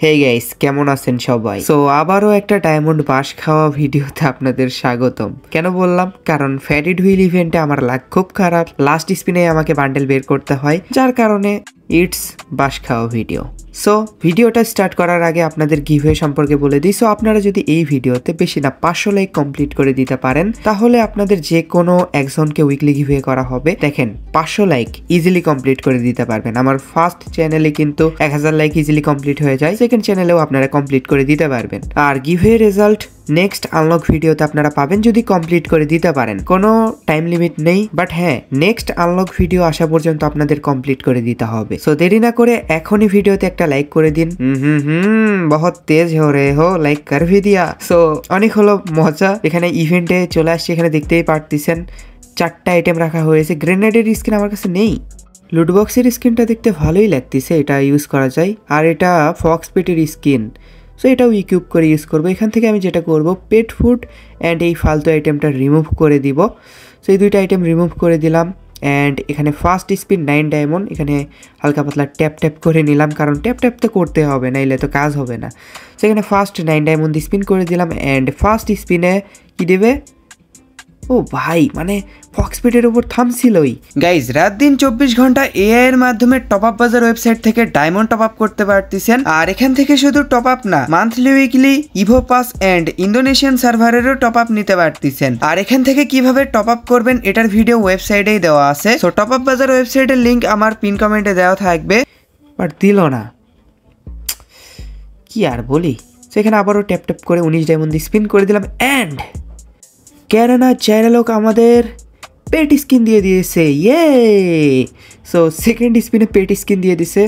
Hey guys, কেমন আছেন সবাই? সো আবারও একটা ডায়মন্ড বাস খাওয়া ভিডিওতে আপনাদের স্বাগতম। কেন বললাম? কারণ ফ্যারিড হুইল ইভেন্টে আমার লাক খুব খারাপ, লাস্ট স্পিনে আমাকে বান্ডেল বের করতে হয়, যার কারণে ইটস বাস খাওয়া ভিডিও। সো ভিডিওটা স্টার্ট করার আগে আপনাদের গিভওয়ে সম্পর্কে বলে দিই। সো আপনারা যদি এই ভিডিওতে বেশি না 500 লাইক কমপ্লিট করে দিতে পারেন, তাহলে আপনাদের যে কোনো একজনকে উইকলি গিভওয়ে করা হবে। দেখেন, 500 লাইক ইজিলি কমপ্লিট করে দিতে পারবেন। আমার ফার্স্ট চ্যানেলে কিন্তু 1000 লাইক ইজিলি কমপ্লিট হয়ে যায়, সেকেন্ড চ্যানেলেও আপনারা কমপ্লিট করে দিতে পারবেন। আর গিভওয়ে রেজাল্ট নেক্সট আনলক ভিডিওতে আপনারা পাবেন যদি কমপ্লিট করে দিতে পারেন। কোনো টাইম লিমিট নেই, বাট হ্যাঁ, নেক্সট আনলক ভিডিও আসা পর্যন্ত আপনাদের কমপ্লিট করে দিতে হবে। সো দেরি না করে এখনই ভিডিওতে একটা লাইক করে দিন। বহুত তেজ হো রে হো, লাইক কর ভি দিয়া। সো অনেক হলো মজা। এখানে ইভেন্টে চলে আসছে, এখানে দেখতেই পারতেছেন 4টা আইটেম রাখা হয়েছে। গ্রেনেডের স্কিন আমার কাছে নেই। লুটবক্সের স্কিনটা দেখতে ভালোই লাগতেছে, এটা ইউজ করা যায়। আর এটা ফক্স পেটের স্কিন, সো এটাও ইকুইপ করে ইউজ করবো। এখান থেকে আমি যেটা করব, পেট ফুড অ্যান্ড এই ফালতু আইটেমটা রিমুভ করে দিব। সো এই দুইটা আইটেম রিমুভ করে দিলাম। অ্যান্ড এখানে ফার্স্ট স্পিন 9 ডায়মন্ড, এখানে হালকা পাতলা ট্যাপ ট্যাপ করে নিলাম, কারণ ট্যাপ ট্যাপ তো করতে হবে, নাইলে তো কাজ হবে না। সেখানে ফার্স্ট 9 ডায়মন্ড স্পিন করে দিলাম। অ্যান্ড ফার্স্ট স্পিনে কি দেবে? ও ভাই, মানে ফক্সপেটের উপর থামছিলই। গাইজ, রাত দিন 24 ঘন্টা এআই এর মাধ্যমে টপ আপ বাজার ওয়েবসাইট থেকে ডায়মন্ড টপ আপ করতে পারতেছেন। আর এখান থেকে শুধু টপ আপ না, monthly weekly evo pass and Indonesian সার্ভারেরও টপ আপ নিতে পারতেছেন। আর এখান থেকে কিভাবে টপ আপ করবেন এটার ভিডিও ওয়েবসাইটেই দেওয়া আছে। সো টপ আপ বাজার ওয়েবসাইটের লিংক আমার পিন কমেন্টে দেওয়া থাকবে। বাট দিল না, কি আর বলি। সেখানে আবারও ট্যাপ ট্যাপ করে 19 ডায়মন্ড স্পিন করে দিলাম। অ্যান্ড ক্যারানা চ্যানেলক আমাদের পেট স্কিন দিয়ে দিয়েছে, ইয়ে। সো সেকেন্ড স্পিনে পেট স্কিন দিয়ে দিছে।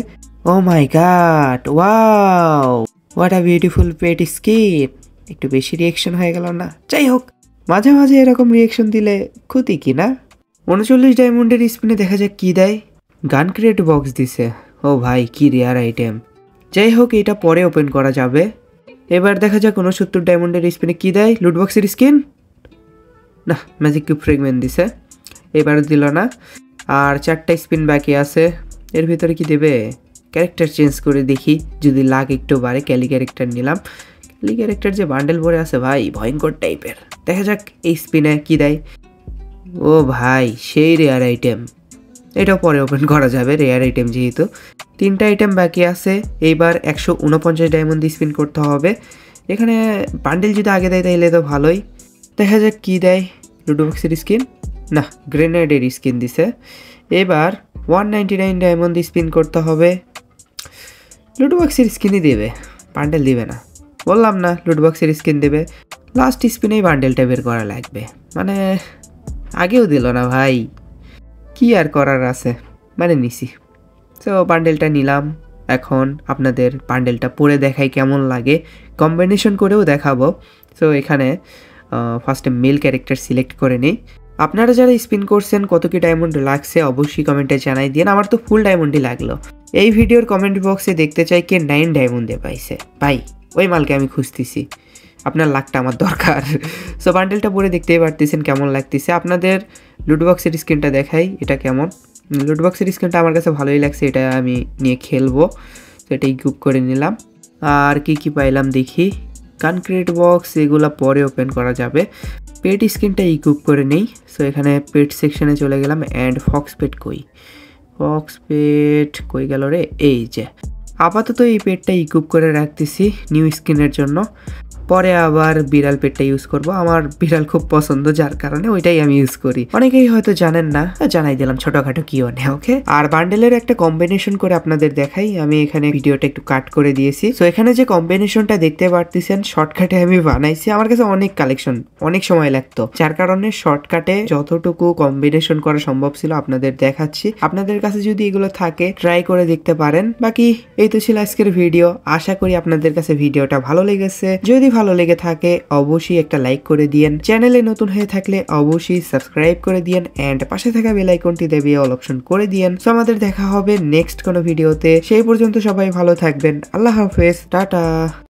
Oh my god, wow, what a beautiful pet skin. একটু বেশি রিয়েকশন হয়ে গেল না? যাই হোক, মাঝে মাঝে এরকম রিয়েকশন দিলে ক্ষতি কি না। 39 ডায়মন্ডের স্পিনে দেখা যাক কি দেয়। গান ক্রিয়েট বক্স দিছে। ও ভাই, কি রেয়ার আইটেম। যাই হোক, এটা পরে ওপেন করা যাবে। এবার দেখা যাক 69 ডায়মন্ডের স্পিনে কি দেয়। লুটবক্সের স্কিন না, ম্যাজিক কিউব ফ্রেগমেন্ট দিছে, এবারও দিল না। আর 4টা স্পিন বাকি আছে, এর ভিতরে কি দেবে? ক্যারেক্টার চেঞ্জ করে দেখি, যদি লাগ একটু বাড়ে। ক্যালি ক্যারেক্টার নিলাম। ক্যালি ক্যারেক্টার যে বান্ডেল ভরে আছে ভাই, ভয়ঙ্কর টাইপের। দেখা যাক এই স্পিনে কি দেয়। ও ভাই, সেই রেয়ার আইটেম। এটাও পরে ওপেন করা যাবে, রেয়ার আইটেম যেহেতু। 3টা আইটেম বাকি আছে। এইবার 149 ডায়মন্ড স্পিন করতে হবে। এখানে বান্ডেল যদি আগে দেয় তাহলে তো ভালোই। দেখা যাক কি দেয়। লুডোবক্সের স্কিন না, গ্রেনেডের স্কিন দিছে। এবার 199 ডায়মন্ড স্পিন করতে হবে। লুডোবক্সের স্কিনই দেবে, বান্ডেল দিবে না। বললাম না, লুডোবক্সের স্কিন দেবে। লাস্ট স্পিনেই বান্ডেলটা বের করা লাগবে, মানে আগেও দিল না ভাই। কি আর করার আছে, মানে নিছি। তো বান্ডেলটা নিলাম। এখন আপনাদের বান্ডেলটা পরে দেখাই কেমন লাগে, কম্বিনেশন করেও দেখাবো। সো এখানে ফার্স্টে মেল ক্যারেক্টার সিলেক্ট করে নিই। আপনারা যারা স্পিন করছেন কত কি ডায়মন্ড লাগছে অবশ্যই কমেন্টে জানাই দিন। আমার তো ফুল ডায়মন্ডই লাগলো। এই ভিডিওর কমেন্ট বক্সে দেখতে চাই কে 9 ডায়মন্ডে পাইছে। ভাই, ওই মালকে আমি খুঁজতেছি, আপনার লাকটা আমার দরকার। সো বান্ডেলটা পরে দেখতেই পারতেছেন কেমন লাগতেছে। আপনাদের লুটবক্সের স্ক্রিনটা দেখাই, এটা কেমন। লুটবক্সের স্ক্রিনটা আমার কাছে ভালোই লাগছে, এটা আমি নিয়ে খেলবো। তো এটাই গ্রুপ করে নিলাম। আর কি কি পাইলাম দেখি। গান ক্রিয়েট বক্স এগুলো পরে ওপেন করা যাবে। পেট স্কিনটা ইকুইপ করে নেই। সো এখানে পেট সেকশনে চলে গেলাম। অ্যান্ড ফক্স পেট কই গেল রে? এই যে, আপাতত এই পেটটা ইকুইপ করে রাখতেছি নিউ স্কিনের জন্য। পরে আবার বিড়াল পেটটা ইউজ করব। আমার বিড়াল খুব পছন্দ, যার কারণে ওইটাই আমি ইউজ করি। অনেকেই হয়তো জানেন না, জানাই দিলাম ছোটখাটো কিও নেই, ওকে। আর বান্ডেলের একটা কম্বিনেশন করে আপনাদের দেখাই। আমি এখানে ভিডিওটা একটু কাট করে দিয়েছি। সো এখানে যে কম্বিনেশনটা দেখতে পারতেছেন শর্টকাটে আমি বানাইছি। আমার কাছে অনেক কালেকশন, অনেক সময় লাগতো, যার কারণে শর্টকাটে যতটুকু কম্বিনেশন করা সম্ভব ছিল আপনাদের দেখাচ্ছি। আপনাদের কাছে যদি এগুলো থাকে ট্রাই করে দেখতে পারেন। বাকি এই তো ছিল আজকের ভিডিও। আশা করি আপনাদের কাছে ভিডিওটা ভালো লেগেছে। যদি ভালো লেগে থাকে অবশ্যই একটা লাইক করে দিয়েন। চ্যানেলে নতুন হয়ে থাকলে অবশ্যই সাবস্ক্রাইব করে দিয়েন। অ্যান্ড পাশে থাকা বেল আইকনটি দেবে অল অপশন করে দিয়েন। সো আমাদের দেখা হবে নেক্সট কোনো ভিডিওতে। সেই পর্যন্ত সবাই ভালো থাকবেন। আল্লাহ হাফেজ, টাটা।